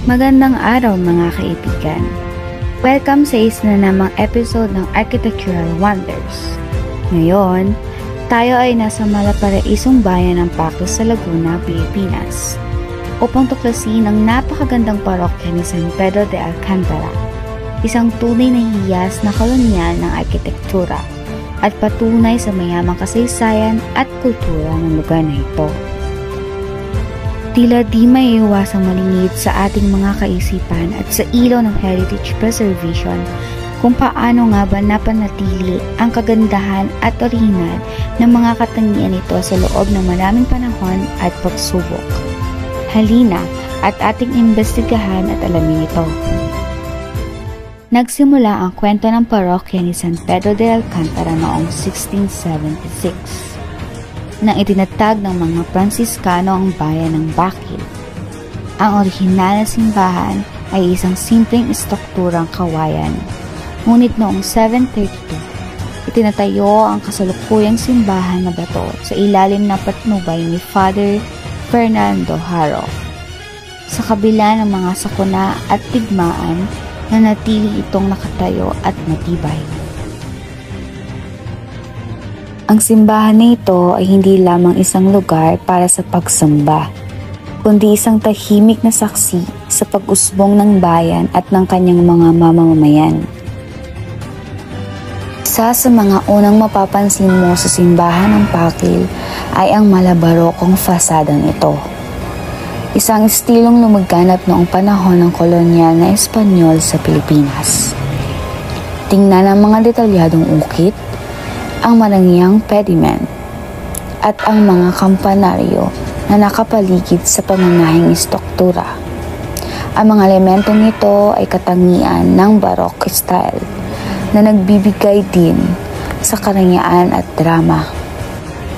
Magandang araw mga kaibigan. Welcome sa isa na namang episode ng Architectural Wonders. Ngayon, tayo ay nasa malaparaisong bayan ng Paco sa Laguna, Pilipinas upang tuklasin ang napakagandang parokya ni San Pedro de Alcantara, isang tunay na hiyas na kolonyal ng arkitektura at patunay sa mayamang kasaysayan at kultura ng lugar na ito. Tila di maiiwasang malingid sa ating mga kaisipan at sa ilaw ng heritage preservation kung paano nga ba napanatili ang kagandahan at orihinal ng mga katangian nito sa loob ng maraming panahon at pagsubok. Halina at ating imbestigahan at alamin ito. Nagsimula ang kwento ng parokya ni San Pedro de Alcantara noong 1676. Nang itinatag ng mga Pransiskano ang bayan ng Bacil. Ang orihinal na simbahan ay isang simpleng istrukturang kawayan. Ngunit noong 732, itinatayo ang kasalukuyang simbahan na bato sa ilalim ng patnubay ni Father Fernando Haro. Sa kabila ng mga sakuna at tigmaan, nanatili itong nakatayo at matibay. Ang simbahan na ito ay hindi lamang isang lugar para sa pagsamba, kundi isang tahimik na saksi sa pag-usbong ng bayan at ng kanyang mga mamamayan. Isa sa mga unang mapapansin mo sa simbahan ng Bacil ay ang malabarokong fasadang ito. Isang estilong lumaganap noong panahon ng kolonyal na Espanyol sa Pilipinas. Tingnan ang mga detalyadong ukit, ang marangyang pediment, at ang mga kampanaryo na nakapaligid sa pangunahing istruktura. Ang mga elementong ito ay katangian ng Baroque style na nagbibigay din sa karangyaan at drama.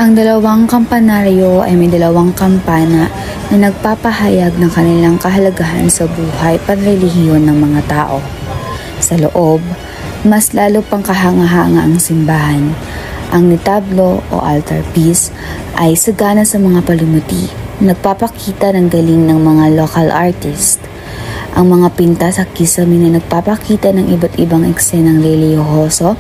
Ang dalawang kampanaryo ay may dalawang kampana na nagpapahayag ng kanilang kahalagahan sa buhay panrelihiyon ng mga tao. Sa loob, mas lalo pang kahanga-hanga ang simbahan. Ang nitablo o altar piece ay sagana sa mga palumuti, nagpapakita ng galing ng mga local artist. Ang mga pinta sa kisame na nagpapakita ng iba't ibang eksenang relihiyoso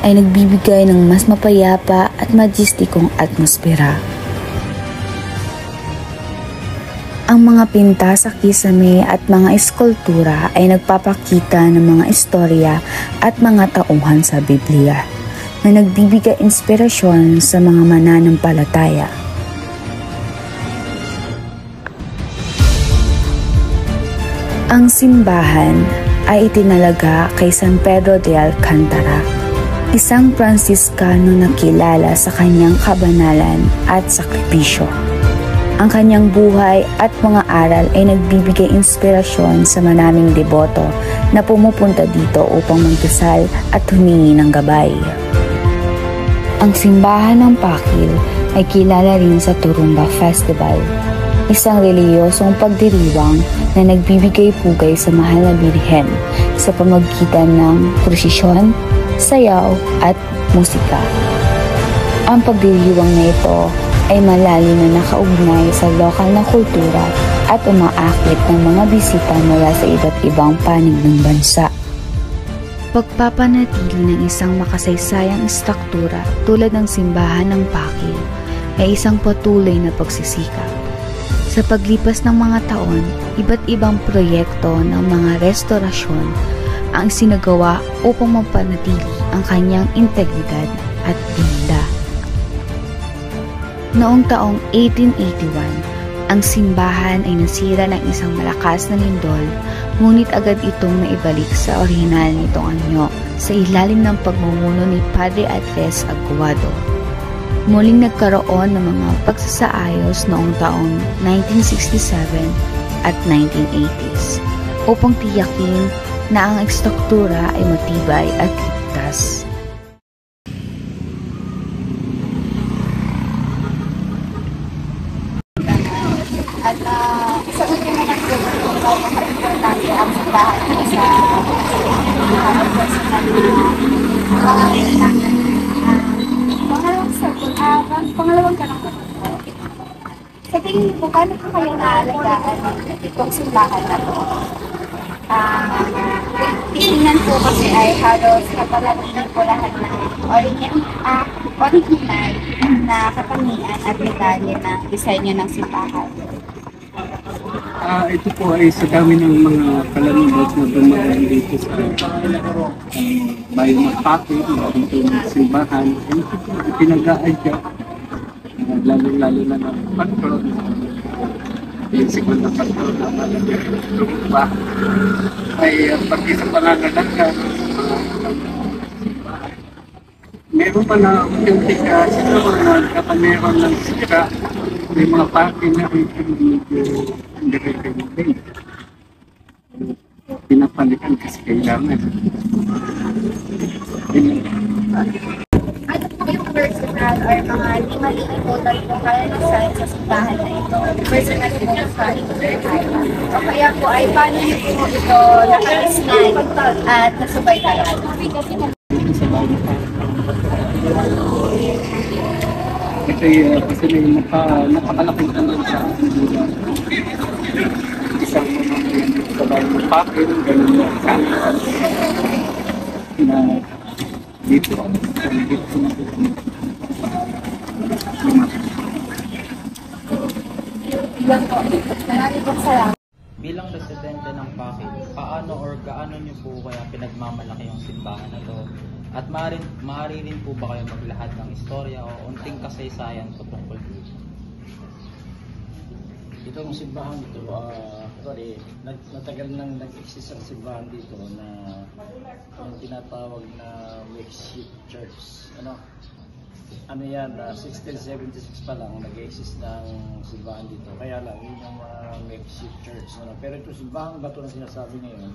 ay nagbibigay ng mas mapayapa at majestikong atmosfera. Ang mga pinta sa kisame at mga eskultura ay nagpapakita ng mga istorya at mga tauhan sa Biblia na nagbibigay inspirasyon sa mga mananampalataya. Ang simbahan ay itinalaga kay San Pedro de Alcantara, isang Pransiskano na kilala sa kanyang kabanalan at sakripisyo. Ang kanyang buhay at mga aral ay nagbibigay inspirasyon sa maraming deboto na pumupunta dito upang magdasal at humingi ng gabay. Ang simbahan ng Bacil ay kilala rin sa Turumba Festival, isang relihiyosong pagdiriwang na nagbibigay pugay sa mahal na Birhen sa pamamagitan ng prosesyon, sayaw at musika. Ang pagdiriwang na ito ay malalim na nakaugnay sa lokal na kultura at umaakit ng mga bisita mula sa iba't ibang panig ng bansa. Pagpapanatili ng isang makasaysayang istruktura tulad ng simbahan ng Bacil ay isang patuloy na pagsisikap. Sa paglipas ng mga taon, iba't ibang proyekto ng mga restorasyon ang sinagawa upang mapanatili ang kanyang integridad at ganda. Noong taong 1881, ang simbahan ay nasira ng isang malakas na lindol, ngunit agad itong naibalik sa orihinal nitong anyo sa ilalim ng pagmumuno ni Padre Andres Aguado. Muling nagkaroon ng mga pagsasaayos noong taong 1967 at 1980s upang tiyakin na ang istruktura ay matibay at ligtas. At isa ko din naman po ang importante ang simbahan sa pangalawang tanong ko po. Sa tingin niyo po, paano po kayo naalagaan itong simbahan na to? Tingnan po kasi ay halos kapalagin po lahat ng original na katangian at detalye ng disenyo ng simbahan. Ito po ay sa dami ng mga kalamidad na dumagaan dito sa bayan ng Pakil, dito ng simbahan. Ito po ay pinag-aadya, lalo-lalo na ng patron. Yung siguro na patron na malagay ay pati sa pangangalaga. Meron pa na unti siguro na meron ng sira. May mga parking na hindi recommended. Pinapalikan kasi kailangan. Ano po yung personal or mga limalimutan po kayo na sa simbahan na ito? Personal po sa Internet. O kaya po ay paano niyo po ito nakaisnan at nasubaybayan? Kasi may napakalaking tanong sa isang sa bayan ng Pakil, ganun na na dito Maraming po salamat. Bilang residente ng Pakil, paano or gaano niyo po kaya pinagmamalaki yung simbahan na to? At maaari rin po ba kayo maglahad ng istorya o unting kasaysayan po tungkol dito? Itong simbahan dito, matagal nang nag-exist ang simbahan dito na yung tinatawag na makeshift church. Ano yan, 1676 pa lang nag-exist ng simbahan dito. Kaya lang, yun yung makeshift church. Pero ito simbahan ba ito na sinasabi ngayon,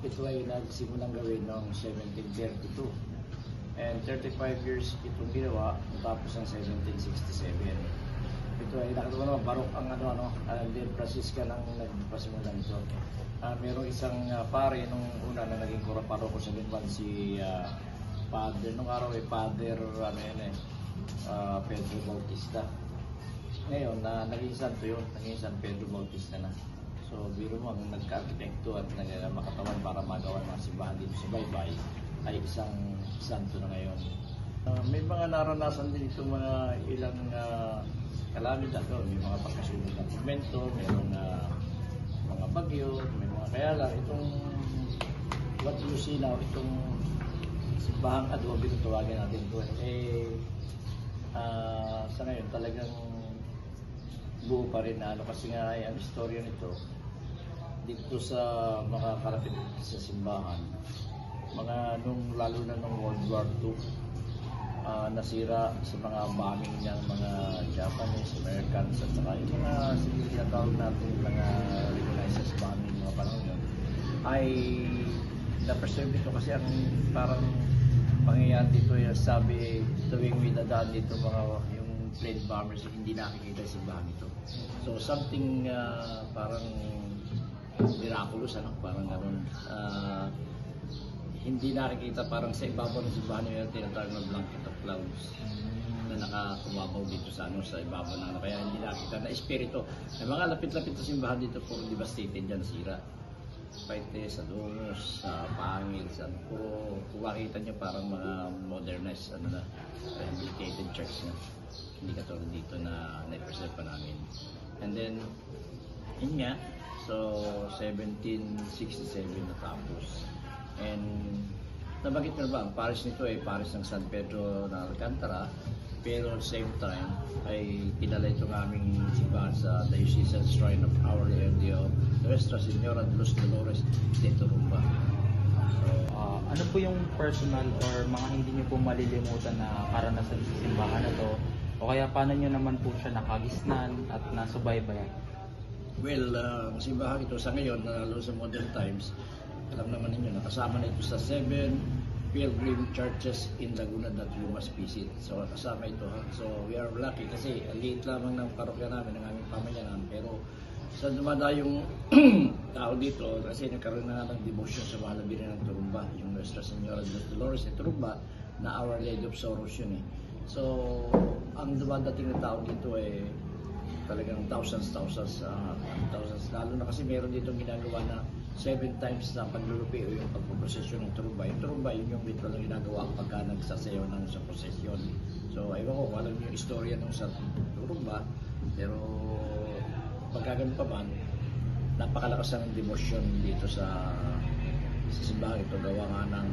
ito ay nagsimulang gawin noong 1732. And 35 years itong ginawa, tapos ng 1767. Ito ay nakatawa naman, barok ang Del Franciscan ang nagpasimula nito. Merong isang pare nung una na naging paroko sa Linban, si Father, nung araw ay Father, Pedro Bautista. Ngayon, naging santo yun, naging San Pedro Bautista na. So, biro mo, ang nagka-arkitekto at makatawan para magawa ng simbahan dito sa Baybay ay isang santo na ngayon. May mga naranasan din itong mga ilang kalamidad. May mga pagkasunod ng semento, mayroong mga bagyo, may mga kaya lang. Itong what you see now, itong simbahang adobe na tawagin natin ito, sa ngayon talagang buo pa rin na kasi nga ay ang istorya nito dito sa mga kalapit sa simbahan, mga lalo na nung World War II, nasira sa mga bombing ng mga Japanese, Americans at saka yung mga tinatawag natin mga recognized bombing mga panahon yun ay na-preserve ito kasi ang parang pangyayari dito yung sabi tuwing may dadaan dito mga yung plane bombers hindi nakikita sa simbahan ito. So something parang miraculous, parang gano'n. Hindi nakikita parang sa ibabaw ng simbahan yung tinatawag na blanket of clouds na nakakumabaw dito sa sa ibabaw ng kaya hindi nakita na espiritu. May mga lapit-lapit na simbahan dito puro devastated dyan, sira. Paite, sa Dumos, sa Pangil, sa puro kung makita nyo parang mga modernized rehabilitated church na. Hindi katulad dito na na-preserve pa namin. And then, yun nga, so 1767 natapos. And nabanggit na ba, ang parish nito ay parish ng San Pedro na Alcantara, pero at the same time ay kilala itong aming simbahan sa Diocesan Shrine of Our Lady of Nuestra Señora de los Dolores de Turumba. Ano po yung personal or mga hindi nyo po malilimutan na karanasan sa simbahan na to? O kaya paano nyo naman po siya nakagisnan at nasubaybayan? Well, ang simbahan ito sa ngayon, lalo sa modern times, alam naman ninyo, nakasama na ito sa 7 pilgrim churches in Laguna that you must visit. So kasama ito. So we are lucky kasi liit lamang ng parokya namin, ng aming pamayanan. Pero sa dumadayong tao dito, kasi nagkaroon na ng devotion sa mahal na birhen ng Turumba, yung Nuestra Señora de los Dolores de Turumba, na Our Lady of Sorrows yun. So ang dumadating na tao dito talagang thousands, lalo na kasi meron ditong ginagawa na 7 times na paglulupi o yung pagpuprosesyon ng turumba. Yung turumba, yun yung ritual na ginagawa pagka nagsasayaw ng sa prosesyon. So, ewan ko kung alam yung istorya ng sa turumba, pero pagkagan pa man, napakalakas ng demosyon dito sa simbahan ito. Gawa nga ng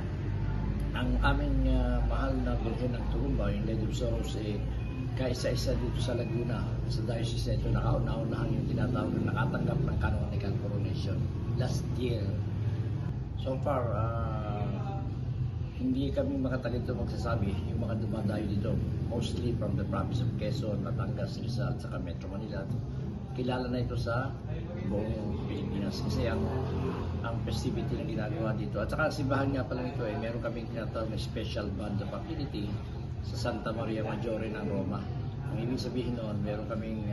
ang aming mahal na birhen ng turumba, yung Lady of Sorrows, kaisa-isa dito sa Laguna, sa diocese ito, nakauna-unahan yung tinatawag na nakatanggap ng canonical coronation last year. So far, hindi kami makatalito magsasabi yung mga dumadayo dito, mostly from the province of Quezon, Batangas, Rizal, at saka Metro Manila. Kilala na ito sa buong Pilipinas kasi ang festivity na ginagawa dito. At saka simbahan nga pala ito, meron kaming tinatawag na special band of activity sa Santa Maria Maggiore ng Roma. Ang ibig sabihin noon, meron kaming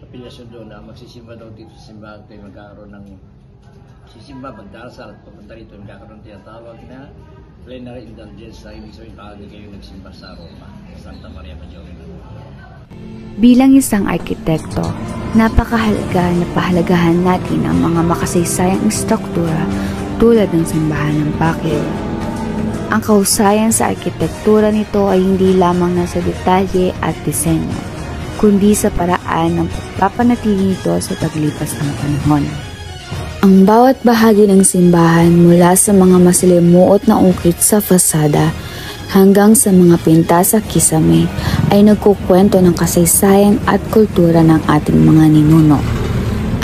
apilyasyon doon na magsisimba daw dito sa simbahan ito, magkakaroon ng sisimba, magdarasal at pupunta rito, magkakaroon tinatawag na plenary indulgence na ibig sabihin paano kayo nagsimba sa Roma, sa Santa Maria Maggiore ng Roma. Bilang isang arkitekto, napakahalaga na pahalagahan natin ang mga makasaysayang istruktura tulad ng simbahan ng Pakil. Ang kahusayan sa arkitektura nito ay hindi lamang nasa detalye at disenyo, kundi sa paraan ng pagpapanatili nito sa paglipas ng panahon. Ang bawat bahagi ng simbahan mula sa mga masalimuot na ungkit sa fasada hanggang sa mga pinta sa kisame ay nagkukwento ng kasaysayan at kultura ng ating mga ninuno.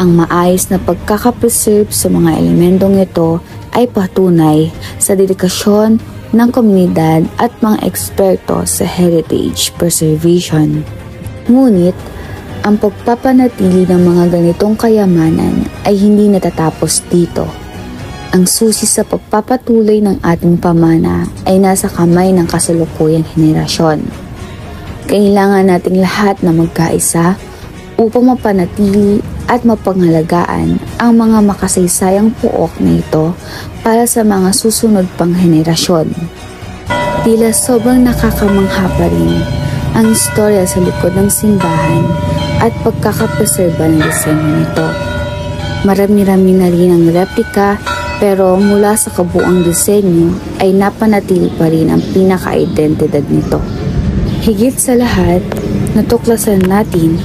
Ang maayos na pagkakapreserve sa mga elementong ito ay patunay sa dedikasyon ng komunidad at mga eksperto sa heritage preservation. Ngunit, ang pagpapanatili ng mga ganitong kayamanan ay hindi natatapos dito. Ang susi sa pagpapatuloy ng ating pamana ay nasa kamay ng kasalukuyang henerasyon. Kailangan nating lahat na magkaisa upang mapanatili at mapangalagaan ang mga makasaysayang puok na ito para sa mga susunod pang henerasyon. Tila sobrang nakakamangha pa rin ang istorya sa likod ng simbahan at pagkakapreserba ng disenyo nito. Marami-rami na rin ang replika, pero mula sa kabuang disenyo ay napanatili pa rin ang pinaka-identidad nito. Higit sa lahat, natuklasan natin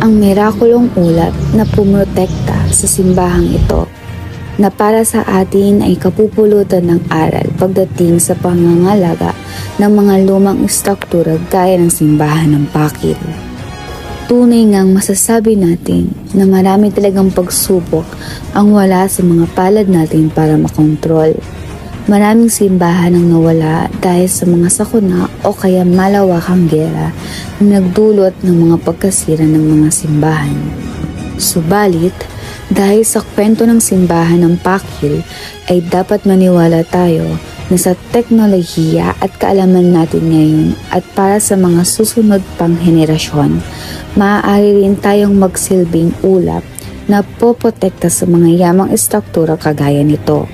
ang mirakulong ulap na pumotekta sa simbahang ito, na para sa atin ay kapupulutan ng aral pagdating sa pangangalaga ng mga lumang istruktura gaya ng simbahan ng Pakil. Tunay ngang masasabi natin na marami talagang pagsubok ang wala sa mga palad natin para makontrol. Maraming simbahan ang nawala dahil sa mga sakuna o kaya malawakang gera na nagdulot ng mga pagkasira ng mga simbahan. Subalit, dahil sa kwento ng simbahan ng Pakil ay dapat maniwala tayo na sa teknolohiya at kaalaman natin ngayon at para sa mga susunod pang henerasyon, maaari rin tayong magsilbing ulap na poprotekta sa mga yamang istruktura kagaya nito.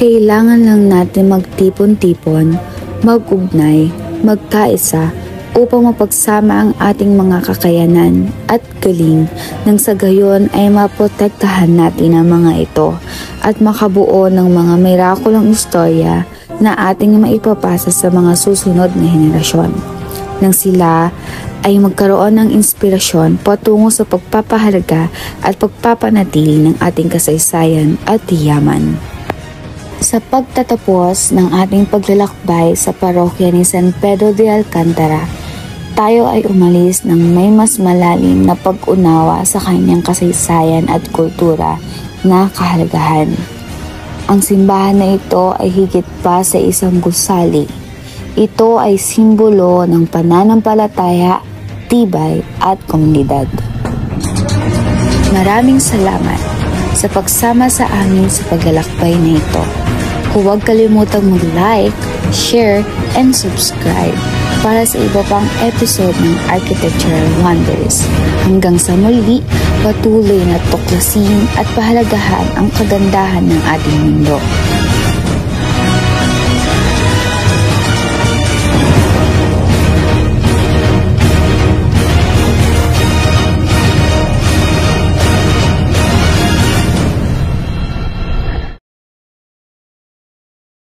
Kailangan lang natin magtipon-tipon, mag-ugnay, magkaisa upang mapagsama ang ating mga kakayanan at galing nang sa gayon ay maprotektahan natin ang mga ito at makabuo ng mga mirakulong istorya na ating maipapasa sa mga susunod na henerasyon. Nang sila ay magkaroon ng inspirasyon patungo sa pagpapahalaga at pagpapanatili ng ating kasaysayan at yaman. Sa pagtatapos ng ating paglalakbay sa parokya ni San Pedro de Alcantara, tayo ay umalis ng may mas malalim na pag-unawa sa kanyang kasaysayan at kultura na kahalagahan. Ang simbahan na ito ay higit pa sa isang gusali. Ito ay simbolo ng pananampalataya, tibay at komunidad. Maraming salamat sa pagsama sa amin sa paglalakbay na ito. Huwag kalimutang mag-like, share, and subscribe para sa iba pang episode ng Architectural Wonders. Hanggang sa muli, patuloy na tuklasin at pahalagahan ang kagandahan ng ating mundo.